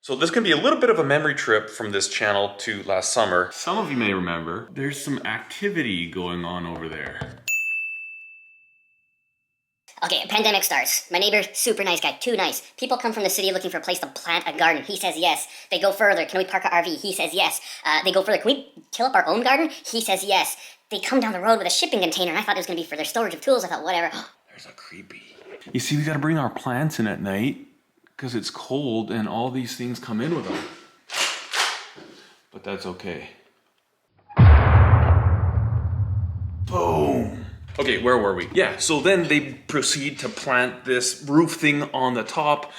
So this can be a little bit of a memory trip from this channel to last summer. Some of you may remember, there's some activity going on over there. Okay, pandemic starts. My neighbor, super nice guy, too nice. People come from the city looking for a place to plant a garden. He says yes. They go further. Can we park our RV? He says yes. They go further. Can we till up our own garden? He says yes. They come down the road with a shipping container, and I thought it was going to be for their storage of tools. I thought, whatever. There's a creepy. You see, we gotta bring our plants in at night because it's cold and all these things come in with them. But that's okay. Boom. Okay, where were we? Yeah, so then they proceed to plant this roof thing on the top.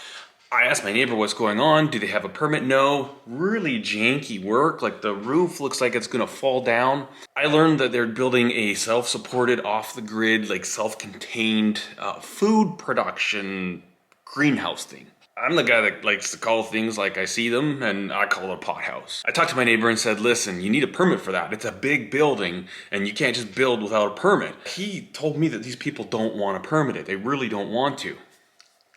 I asked my neighbor what's going on. Do they have a permit? No. Really janky work. Like the roof looks like it's gonna fall down. I learned that they're building a self-supported, off-the-grid, like self-contained food production greenhouse thing. I'm the guy that likes to call things like I see them, and I call it a pot house. I talked to my neighbor and said, listen, you need a permit for that. It's a big building, and you can't just build without a permit. He told me that these people don't want to permit it. They really don't want to.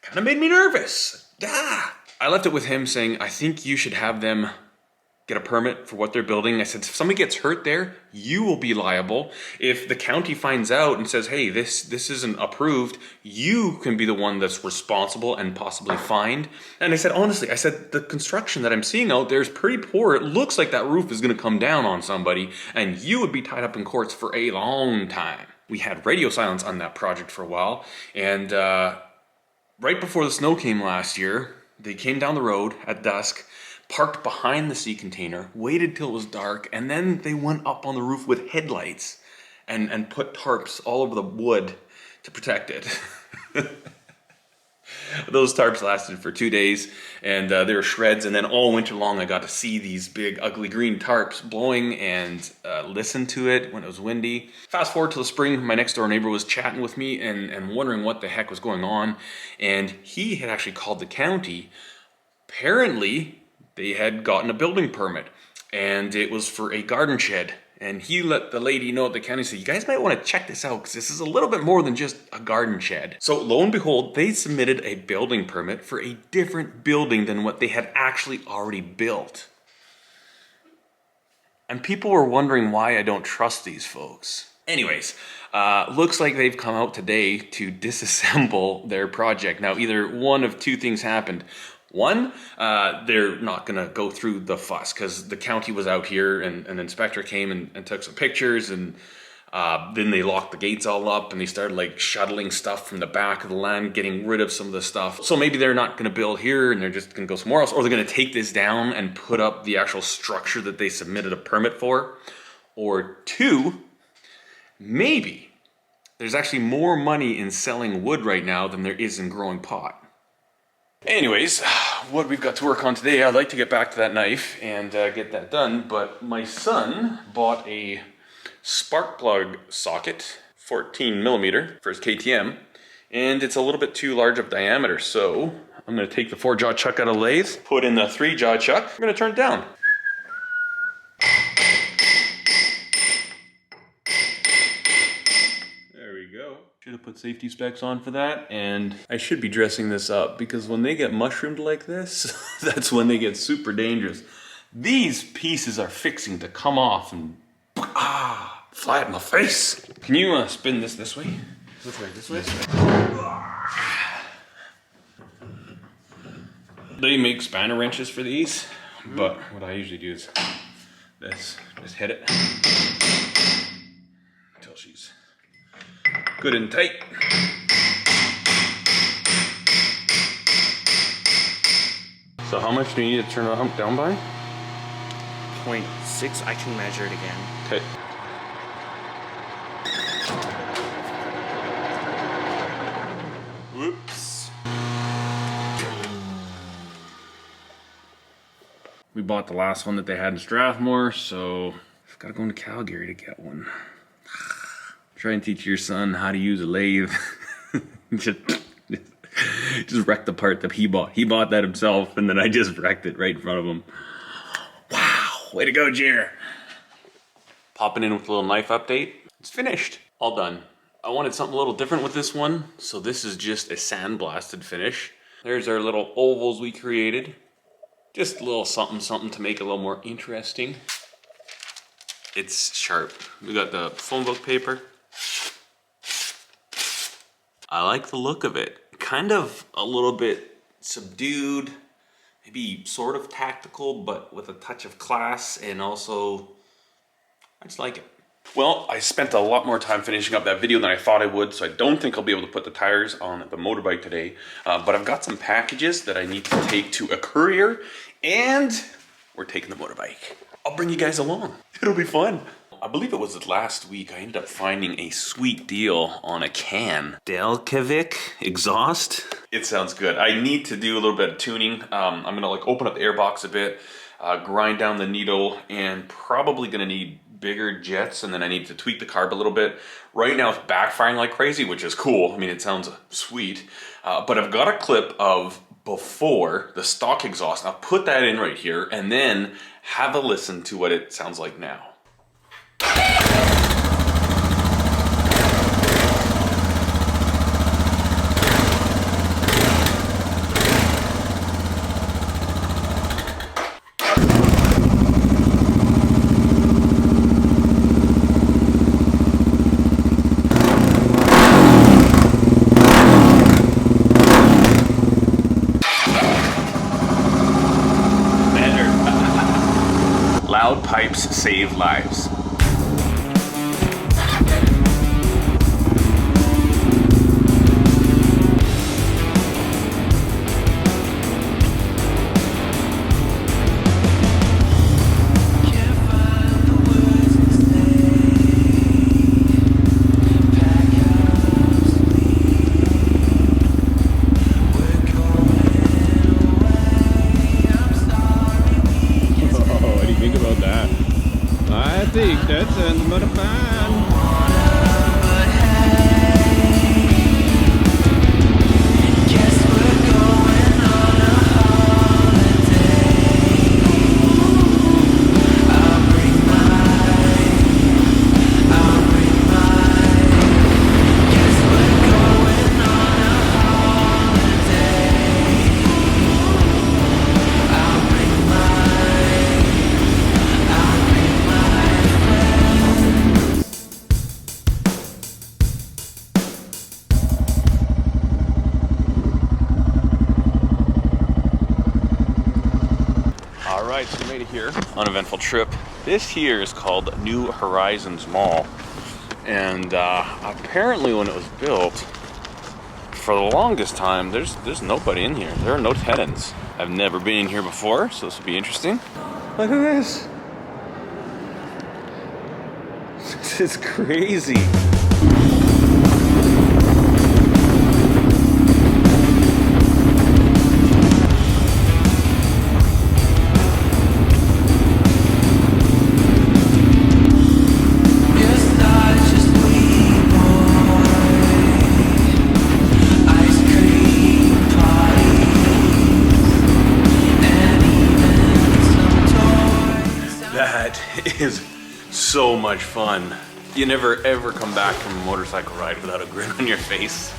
Kind of made me nervous. I left it with him saying, I think you should have them get a permit for what they're building. I said, if somebody gets hurt there, you will be liable. If the county finds out and says, hey, this isn't approved, you can be the one that's responsible and possibly fined. And I said, honestly, I said, the construction that I'm seeing out there is pretty poor. It looks like that roof is gonna come down on somebody and you would be tied up in courts for a long time. We had radio silence on that project for a while. And right before the snow came last year, they came down the road at dusk, parked behind the sea container, waited till it was dark, and then they went up on the roof with headlights and put tarps all over the wood to protect it. Those tarps lasted for 2 days, and they were shreds, and then all winter long I got to see these big ugly green tarps blowing and listen to it when it was windy. Fast forward to the spring, my next door neighbor was chatting with me and wondering what the heck was going on, and he had actually called the county. Apparently, they had gotten a building permit, and it was for a garden shed. And he let the lady know at the county, said, you guys might want to check this out because this is a little bit more than just a garden shed. So lo and behold, they submitted a building permit for a different building than what they had actually already built. And people were wondering why I don't trust these folks. Anyways, looks like they've come out today to disassemble their project. Now, either one of two things happened. One, they're not gonna go through the fuss because the county was out here and an inspector came and took some pictures, and then they locked the gates all up and they started like shuttling stuff from the back of the land, getting rid of some of the stuff. So maybe they're not gonna build here and they're just gonna go somewhere else, or they're gonna take this down and put up the actual structure that they submitted a permit for. Or two, maybe there's actually more money in selling wood right now than there is in growing pot. Anyways, what we've got to work on today, I'd like to get back to that knife and get that done, but my son bought a spark plug socket, 14 millimeter for his KTM, and it's a little bit too large of diameter, so I'm gonna take the 4-jaw chuck out of the lathe, put in the 3-jaw chuck, I'm gonna turn it down. Should have put safety specs on for that, and I should be dressing this up because when they get mushroomed like this, that's when they get super dangerous. These pieces are fixing to come off and fly at my face. Can you spin this way? This way. They make spanner wrenches for these, but what I usually do is this, just hit it until she's good and tight. So how much do you need to turn the hump down by? 0.6, I can measure it again. Okay. Whoops. We bought the last one that they had in Strathmore, so I've got to go into Calgary to get one. Try and teach your son how to use a lathe. just wreck the part that he bought. He bought that himself, and then I just wrecked it right in front of him. Wow, way to go, Jer. Popping in with a little knife update. It's finished, all done. I wanted something a little different with this one, so this is just a sandblasted finish. There's our little ovals we created. Just a little something, something to make it a little more interesting. It's sharp. We got the phone book paper. I like the look of it. Kind of a little bit subdued, maybe sort of tactical, but with a touch of class, and also, I just like it. Well, I spent a lot more time finishing up that video than I thought I would, so I don't think I'll be able to put the tires on the motorbike today. But I've got some packages that I need to take to a courier, and we're taking the motorbike. I'll bring you guys along. It'll be fun. I believe it was last week I ended up finding a sweet deal on a can. Delkevic exhaust. It sounds good. I need to do a little bit of tuning. I'm gonna like open up the airbox a bit, grind down the needle, and probably gonna need bigger jets, and then I need to tweak the carb a little bit. Right now it's backfiring like crazy, which is cool. I mean, it sounds sweet. But I've got a clip of before the stock exhaust. I'll put that in right here and then have a listen to what it sounds like now. Loud pipes save lives. I think that sounds about fun. Alright, so we made it here. Uneventful trip. This here is called New Horizons Mall. And apparently when it was built, for the longest time, there's nobody in here. There are no tenants. I've never been in here before, so this will be interesting. Look at this. This is crazy. That is so much fun. You never ever come back from a motorcycle ride without a grin on your face.